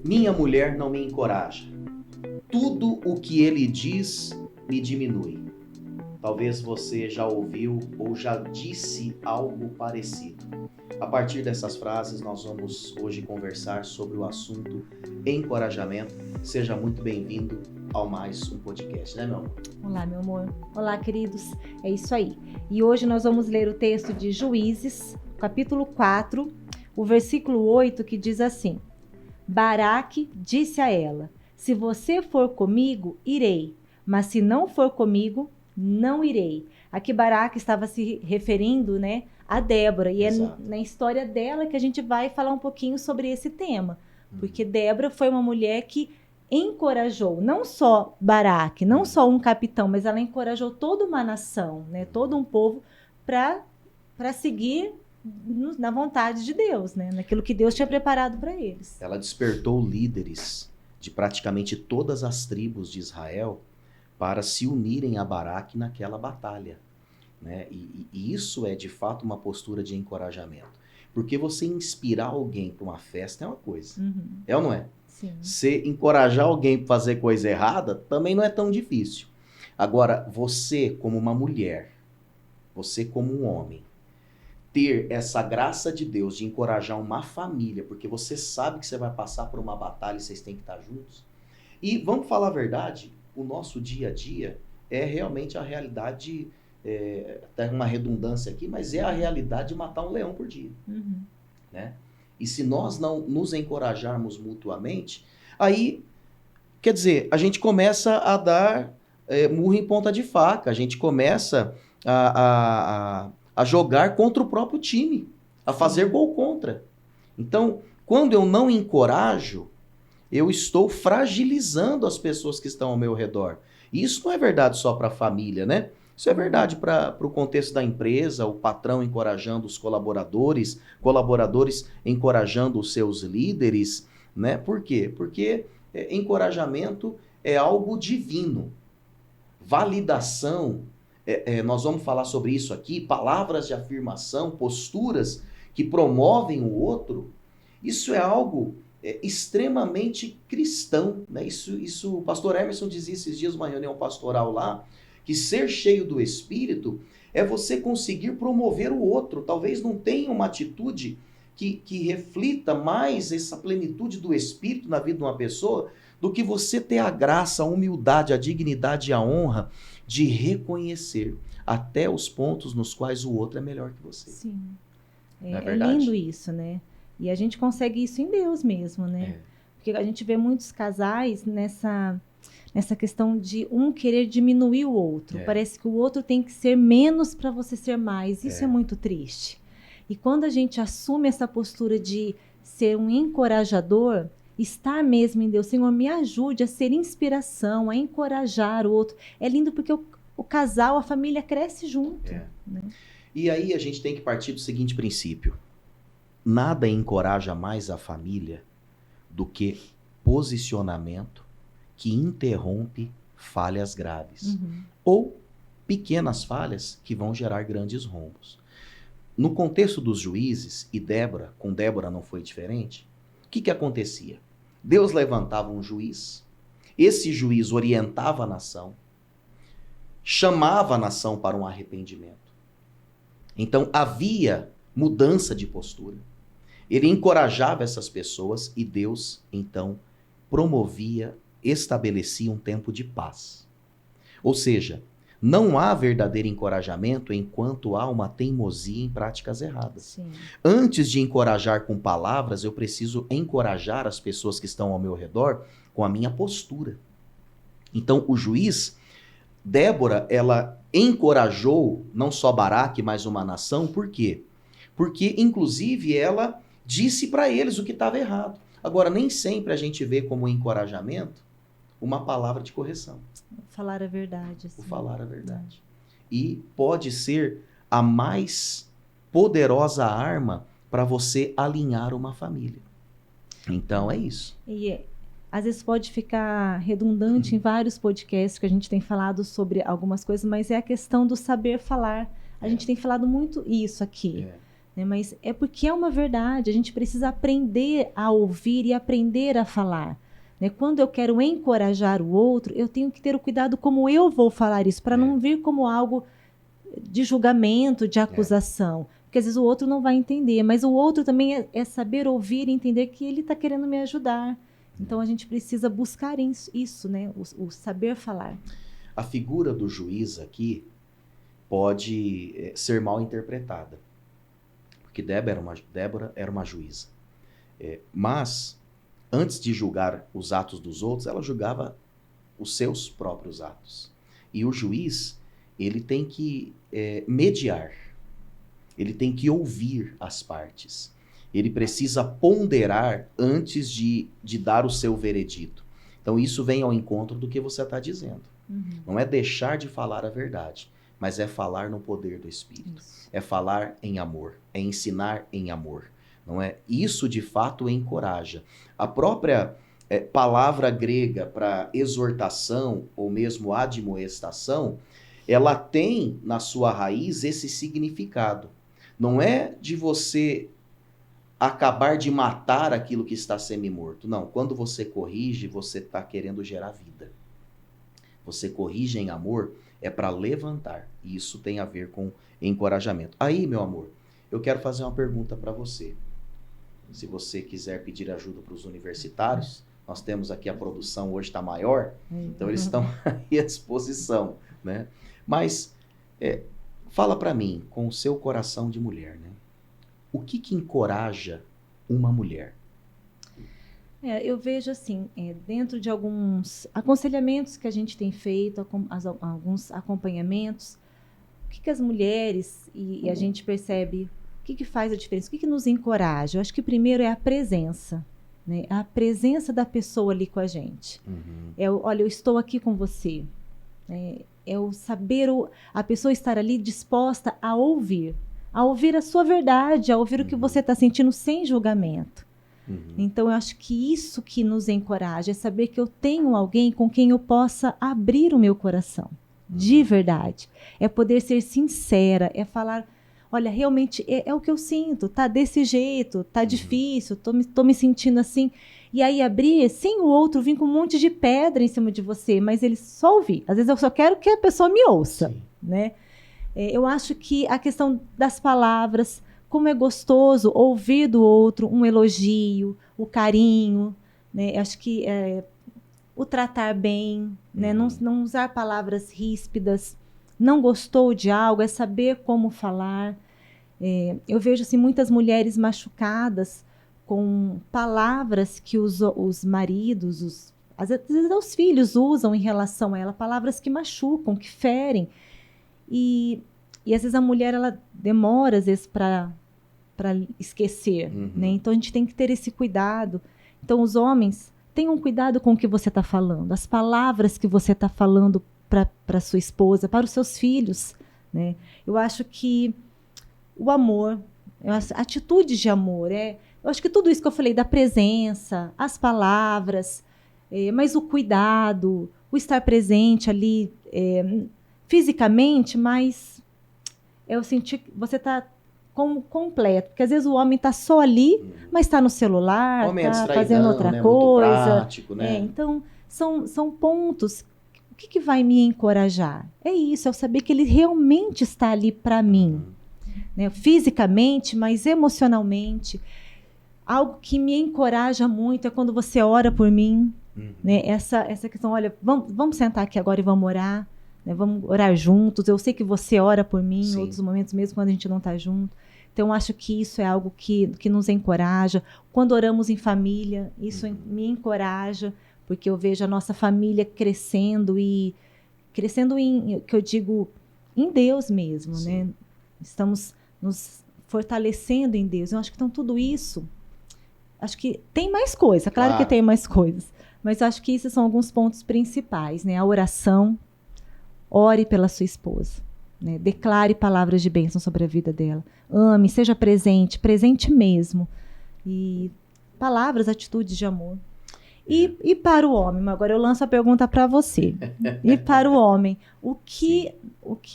Minha mulher não me encoraja. Tudo o que ele diz me diminui. Talvez você já ouviu ou já disse algo parecido. A partir dessas frases, nós vamos hoje conversar sobre o assunto encorajamento. Seja muito bem-vindo ao mais um podcast, né, meu amor? Olá, meu amor. Olá, queridos. É isso aí. E hoje nós vamos ler o texto de Juízes, capítulo 4, o versículo 8, que diz assim: Baraque disse a ela: se você for comigo, irei, mas se não for comigo, não irei. Aqui Baraque estava se referindo, né, a Débora, e Exato. é na história dela que a gente vai falar um pouquinho sobre esse tema, porque Débora foi uma mulher que encorajou, não só Baraque, não só um capitão, mas ela encorajou toda uma nação, né, todo um povo para seguir na vontade de Deus, né, naquilo que Deus tinha preparado para eles. Ela despertou líderes de praticamente todas as tribos de Israel para se unirem a Baraque naquela batalha, né? E isso é de fato uma postura de encorajamento, porque você inspirar alguém para uma festa é uma coisa, é ou não é? Sim. Você encorajar alguém para fazer coisa errada também não é tão difícil. Agora, você como uma mulher, você como um homem, ter essa graça de Deus de encorajar uma família, porque você sabe que você vai passar por uma batalha e vocês têm que estar juntos. E vamos falar a verdade, o nosso dia a dia é realmente a realidade, até uma redundância aqui, mas é a realidade de matar um leão por dia. Né? E se nós não nos encorajarmos mutuamente, aí, quer dizer, a gente começa a dar murro em ponta de faca, a gente começa a jogar contra o próprio time, a fazer gol contra. Então, quando eu não encorajo, eu estou fragilizando as pessoas que estão ao meu redor. E isso não é verdade só para a família, né? Isso é verdade para o contexto da empresa, o patrão encorajando os colaboradores, colaboradores encorajando os seus líderes, né? Por quê? Porque encorajamento é algo divino. Validação, nós vamos falar sobre isso aqui, palavras de afirmação, posturas que promovem o outro, isso é algo extremamente cristão, né? Isso o pastor Emerson dizia esses dias numa reunião pastoral lá, que ser cheio do Espírito é você conseguir promover o outro. Talvez não tenha uma atitude que reflita mais essa plenitude do Espírito na vida de uma pessoa do que você ter a graça, a humildade, a dignidade e a honra de reconhecer até os pontos nos quais o outro é melhor que você. Sim. Não é verdade? É lindo isso, né? E a gente consegue isso em Deus mesmo, né? Porque a gente vê muitos casais nessa questão de um querer diminuir o outro. Parece que o outro tem que ser menos para você ser mais. Isso é muito triste. E quando a gente assume essa postura de ser um encorajador, estar mesmo em Deus, Senhor, me ajude a ser inspiração, a encorajar o outro. É lindo porque o casal, a família cresce junto. Né? E aí a gente tem que partir do seguinte princípio. Nada encoraja mais a família do que posicionamento que interrompe falhas graves. Ou pequenas falhas que vão gerar grandes rombos. No contexto dos juízes, e Débora, com Débora não foi diferente, o que acontecia? Deus levantava um juiz, esse juiz orientava a nação, chamava a nação para um arrependimento. Então havia mudança de postura. Ele encorajava essas pessoas e Deus, então, promovia, estabelecia um tempo de paz. Ou seja, não há verdadeiro encorajamento enquanto há uma teimosia em práticas erradas. Sim. Antes de encorajar com palavras, eu preciso encorajar as pessoas que estão ao meu redor com a minha postura. Então, o juiz, Débora, ela encorajou não só Baraque, mas uma nação. Por quê? Porque, inclusive, ela disse para eles o que estava errado. Agora, nem sempre a gente vê como encorajamento uma palavra de correção. Falar a verdade. Assim. O falar a verdade. E pode ser a mais poderosa arma para você alinhar uma família. Então, é isso. E às vezes pode ficar redundante em vários podcasts que a gente tem falado sobre algumas coisas, mas é a questão do saber falar. A gente tem falado muito isso aqui. né? Mas é porque é uma verdade. A gente precisa aprender a ouvir e aprender a falar, né? Quando eu quero encorajar o outro, eu tenho que ter o cuidado como eu vou falar isso, para não vir como algo de julgamento, de acusação. Porque às vezes o outro não vai entender, mas o outro também é saber ouvir e entender que ele está querendo me ajudar. Então a gente precisa buscar isso, né? O saber falar. A figura do juiz aqui pode ser mal interpretada. Porque Débora era uma juíza. Mas, antes de julgar os atos dos outros, ela julgava os seus próprios atos. E o juiz, ele tem que mediar. Ele tem que ouvir as partes. Ele precisa ponderar antes de dar o seu veredito. Então, isso vem ao encontro do que você está dizendo. Não é deixar de falar a verdade, mas é falar no poder do Espírito. Isso. É falar em amor, é ensinar em amor. Não é? Isso, de fato, encoraja. A própria palavra grega para exortação, ou mesmo admoestação, ela tem na sua raiz esse significado. Não é de você acabar de matar aquilo que está semi-morto. Não, quando você corrige, você está querendo gerar vida. Você corrige em amor, é para levantar. E isso tem a ver com encorajamento. Aí, meu amor, eu quero fazer uma pergunta para você. Se você quiser pedir ajuda para os universitários, nós temos aqui a produção hoje está maior, então eles estão aí à disposição, né? Mas fala para mim, com o seu coração de mulher, né? O que encoraja uma mulher? Eu vejo assim, dentro de alguns aconselhamentos que a gente tem feito, alguns acompanhamentos, o que as mulheres, e a gente percebe, o que faz a diferença, o que nos encoraja? Eu acho que primeiro é a presença, né? A presença da pessoa ali com a gente. Olha, eu estou aqui com você. É o saber, a pessoa estar ali disposta a ouvir a sua verdade, a ouvir o que você está sentindo sem julgamento. Então, eu acho que isso que nos encoraja é saber que eu tenho alguém com quem eu possa abrir o meu coração, de verdade. É poder ser sincera, é falar, olha, realmente é o que eu sinto, tá desse jeito, tá difícil, tô me sentindo assim. E aí abrir, sem o outro vir com um monte de pedra em cima de você, mas ele só ouvir. Às vezes eu só quero que a pessoa me ouça, né? Eu acho que a questão das palavras, como é gostoso ouvir do outro um elogio, o carinho, né? Acho que o tratar bem, né? Não usar palavras ríspidas, não gostou de algo, é saber como falar. Eu vejo assim, muitas mulheres machucadas com palavras que os maridos, às vezes os filhos usam em relação a ela, palavras que machucam, que ferem. E às vezes a mulher ela demora às vezes para esquecer, né? Então a gente tem que ter esse cuidado. Então os homens, tenham cuidado com o que você está falando, as palavras que você está falando para sua esposa, para os seus filhos, né? Eu acho que o amor, atitudes de amor, eu acho que tudo isso que eu falei da presença, as palavras, mas o cuidado, o estar presente ali fisicamente, mas eu senti que você está como completo, porque às vezes o homem está só ali, mas está no celular, está fazendo outra coisa. Muito prático, né? Então, são pontos. O que vai me encorajar? É isso, é saber que ele realmente está ali para mim, né? Fisicamente, mas emocionalmente. Algo que me encoraja muito é quando você ora por mim, né? Essa questão, olha, vamos sentar aqui agora e vamos orar. Né, vamos orar juntos. Eu sei que você ora por mim em outros momentos, mesmo quando a gente não está junto. Então, acho que isso é algo que nos encoraja. Quando oramos em família, isso me encoraja, porque eu vejo a nossa família crescendo em, que eu digo, em Deus mesmo, né? Estamos nos fortalecendo em Deus. Eu acho que então tudo isso, acho que tem mais coisa, claro que tem mais coisas, mas acho que esses são alguns pontos principais, né? A oração. Ore pela sua esposa, né? Declare palavras de bênção sobre a vida dela. Ame, seja presente mesmo. E palavras, atitudes de amor. E para o homem, agora eu lanço a pergunta para você. E para o homem, o que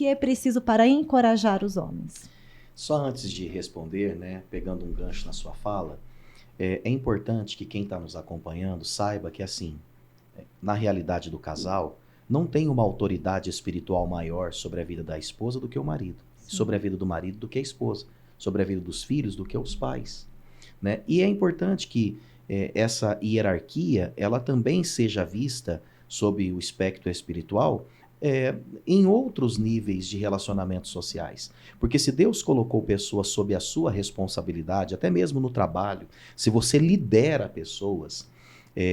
é preciso para encorajar os homens? Só antes de responder, né, pegando um gancho na sua fala, é importante que quem está nos acompanhando saiba que, assim, na realidade do casal, não tem uma autoridade espiritual maior sobre a vida da esposa do que o marido, Sim. sobre a vida do marido do que a esposa, sobre a vida dos filhos do que os pais, né? E é importante que essa hierarquia, ela também seja vista sob o espectro espiritual, em outros níveis de relacionamentos sociais. Porque se Deus colocou pessoas sob a sua responsabilidade, até mesmo no trabalho, se você lidera pessoas,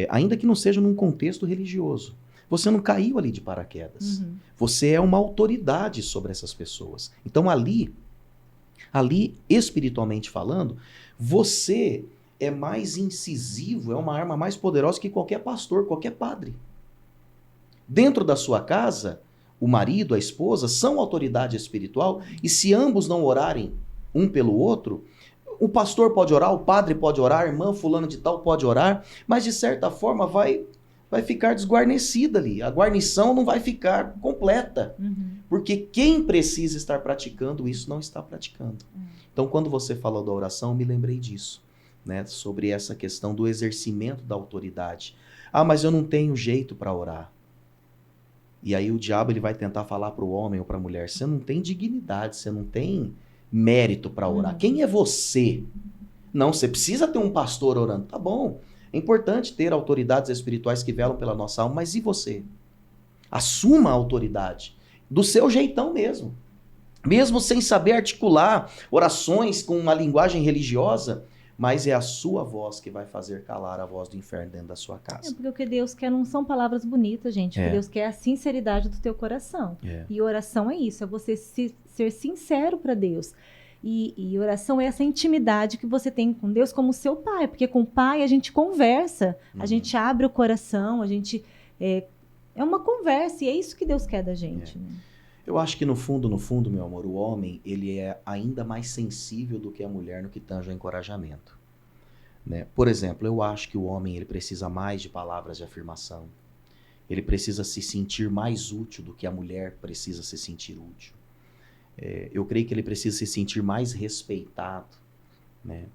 ainda que não seja num contexto religioso, você não caiu ali de paraquedas. Uhum. Você é uma autoridade sobre essas pessoas. Então ali, espiritualmente falando, você é mais incisivo, é uma arma mais poderosa que qualquer pastor, qualquer padre. Dentro da sua casa, o marido, a esposa são autoridade espiritual, e se ambos não orarem um pelo outro, o pastor pode orar, o padre pode orar, a irmã fulano de tal pode orar, mas de certa forma vai ficar desguarnecida ali. A guarnição não vai ficar completa, porque quem precisa estar praticando isso não está praticando. Então, quando você falou da oração, eu me lembrei disso, né? Sobre essa questão do exercimento da autoridade. Ah, mas eu não tenho jeito para orar. E aí o diabo ele vai tentar falar para o homem ou para a mulher, você não tem dignidade, você não tem mérito para orar. Quem é você? Não, você precisa ter um pastor orando. Tá bom, é importante ter autoridades espirituais que velam pela nossa alma, mas e você? Assuma a autoridade, do seu jeitão mesmo. Mesmo sem saber articular orações com uma linguagem religiosa, mas é a sua voz que vai fazer calar a voz do inferno dentro da sua casa. Porque o que Deus quer não são palavras bonitas, gente. O que Deus quer é a sinceridade do teu coração. E oração é isso, é você ser sincero para Deus. E oração é essa intimidade que você tem com Deus como seu pai. Porque com o pai a gente conversa, a gente abre o coração, a gente... É uma conversa, e é isso que Deus quer da gente. Né? Eu acho que no fundo, meu amor, o homem ele é ainda mais sensível do que a mulher no que tange ao encorajamento. Né? Por exemplo, eu acho que o homem ele precisa mais de palavras de afirmação. Ele precisa se sentir mais útil do que a mulher precisa se sentir útil. Eu creio que ele precisa se sentir mais respeitado. Né?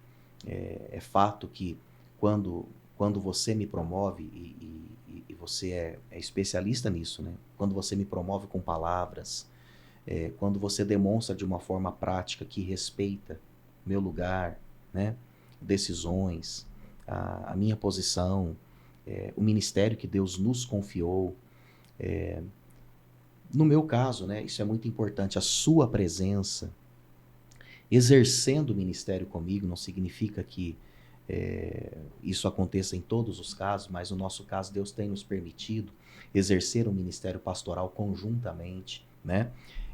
É fato que quando você me promove, e você é especialista nisso, né? Quando você me promove com palavras, quando você demonstra de uma forma prática que respeita meu lugar, né? Decisões, a minha posição, o ministério que Deus nos confiou. No meu caso, né? Isso é muito importante, a sua presença, exercendo o ministério comigo, não significa que isso aconteça em todos os casos, mas no nosso caso Deus tem nos permitido exercer o ministério pastoral conjuntamente, né?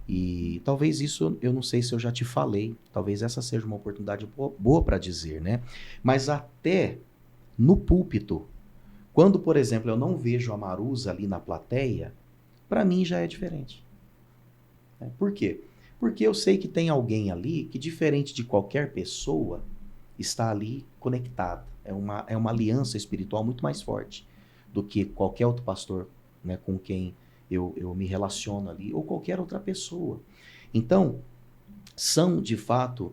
E talvez isso, eu não sei se eu já te falei, talvez essa seja uma oportunidade boa para dizer, né? Mas até no púlpito, quando, por exemplo, eu não vejo a Marusa ali na plateia, para mim já é diferente. Por quê? Porque eu sei que tem alguém ali que, diferente de qualquer pessoa, está ali conectado. É uma aliança espiritual muito mais forte do que qualquer outro pastor, né, com quem eu me relaciono ali, ou qualquer outra pessoa. Então, são de fato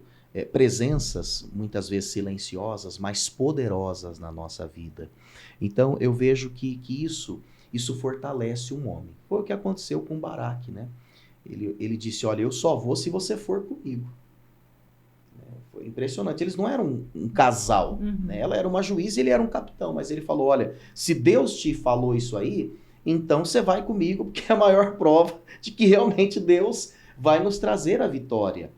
presenças, muitas vezes silenciosas, mas poderosas na nossa vida. Então, eu vejo que isso fortalece um homem. Foi o que aconteceu com Baraque, né? Ele disse, olha, eu só vou se você for comigo. Foi impressionante. Eles não eram um casal, né? Ela era uma juíza e ele era um capitão, mas ele falou, olha, se Deus te falou isso aí, então você vai comigo, porque é a maior prova de que realmente Deus vai nos trazer a vitória.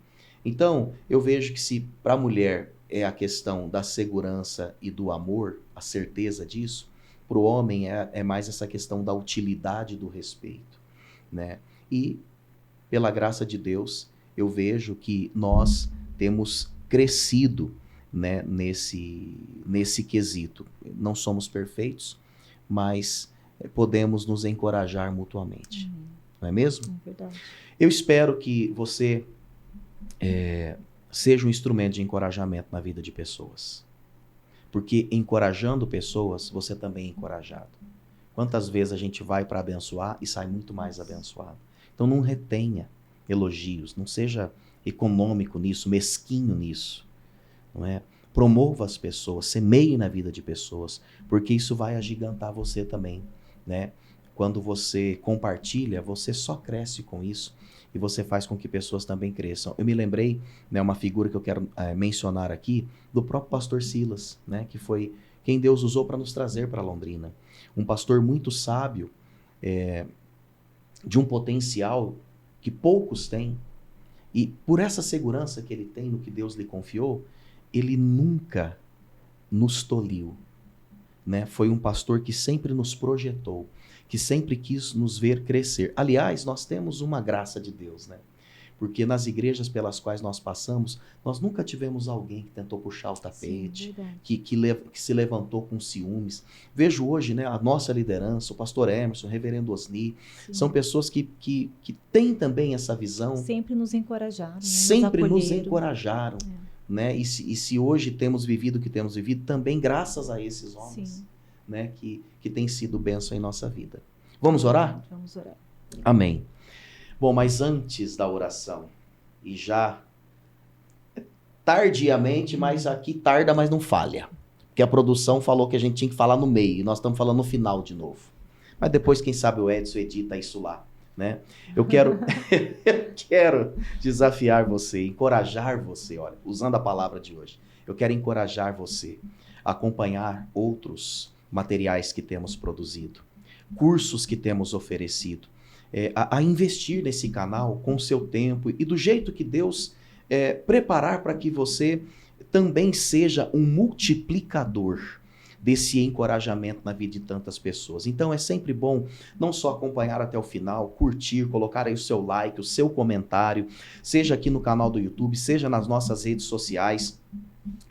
Então, eu vejo que se para a mulher é a questão da segurança e do amor, a certeza disso, para o homem é mais essa questão da utilidade e do respeito, né? E, pela graça de Deus, eu vejo que nós temos crescido, né, nesse quesito. Não somos perfeitos, mas podemos nos encorajar mutuamente. Não é mesmo? É verdade. Eu espero que você seja um instrumento de encorajamento na vida de pessoas. Porque encorajando pessoas, você também é encorajado. Quantas vezes a gente vai para abençoar e sai muito mais abençoado? Então não retenha elogios, não seja econômico nisso, mesquinho nisso, não é? Promova as pessoas, semeie na vida de pessoas, porque isso vai agigantar você também, né? Quando você compartilha, você só cresce com isso e você faz com que pessoas também cresçam. Eu me lembrei, né, uma figura que eu quero mencionar aqui, do próprio pastor Silas, né, que foi quem Deus usou para nos trazer para Londrina. Um pastor muito sábio, de um potencial que poucos têm, e por essa segurança que ele tem no que Deus lhe confiou, ele nunca nos toliu, né? Foi um pastor que sempre nos projetou, que sempre quis nos ver crescer. Aliás, nós temos uma graça de Deus, né? Porque nas igrejas pelas quais nós passamos, nós nunca tivemos alguém que tentou puxar o tapete, que se levantou com ciúmes. Vejo hoje, né, a nossa liderança, o pastor Emerson, o reverendo Osni, são pessoas que têm também essa visão. Sempre nos encorajaram. Né? Sempre nos encorajaram. Né? E se hoje temos vivido o que temos vivido, também graças a esses homens, né, que tem sido bênção em nossa vida. Vamos orar? Vamos orar. Amém. Bom, mas antes da oração, e já tardiamente, mas aqui tarda, mas não falha. Porque a produção falou que a gente tinha que falar no meio, e nós estamos falando no final de novo. Mas depois, quem sabe, o Edson edita isso lá, né? Eu quero desafiar você, encorajar você, olha, usando a palavra de hoje. Eu quero encorajar você a acompanhar outros materiais que temos produzido, cursos que temos oferecido, a investir nesse canal com o seu tempo e do jeito que Deus preparar para que você também seja um multiplicador desse encorajamento na vida de tantas pessoas. Então é sempre bom não só acompanhar até o final, curtir, colocar aí o seu like, o seu comentário, seja aqui no canal do YouTube, seja nas nossas redes sociais,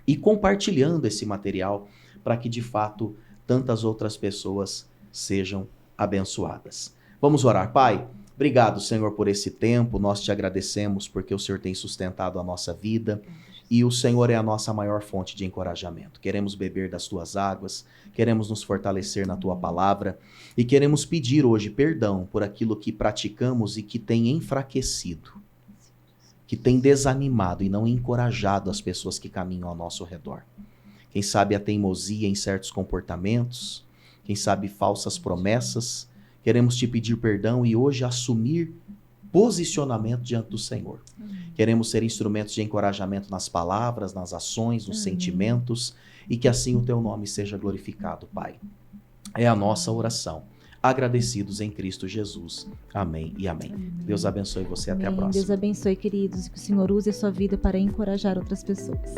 e compartilhando esse material para que de fato tantas outras pessoas sejam abençoadas. Vamos orar. Pai, obrigado, Senhor, por esse tempo. Nós te agradecemos porque o Senhor tem sustentado a nossa vida e o Senhor é a nossa maior fonte de encorajamento. Queremos beber das tuas águas, queremos nos fortalecer na tua palavra e queremos pedir hoje perdão por aquilo que praticamos e que tem enfraquecido, que tem desanimado e não encorajado as pessoas que caminham ao nosso redor. Quem sabe a teimosia em certos comportamentos, quem sabe falsas promessas. Queremos te pedir perdão e hoje assumir posicionamento diante do Senhor. Queremos ser instrumentos de encorajamento nas palavras, nas ações, nos sentimentos, e que assim o teu nome seja glorificado, Pai. É a nossa oração. Agradecidos em Cristo Jesus. Amém e amém. Deus abençoe você. Até a próxima. Deus abençoe, queridos, e que o Senhor use a sua vida para encorajar outras pessoas.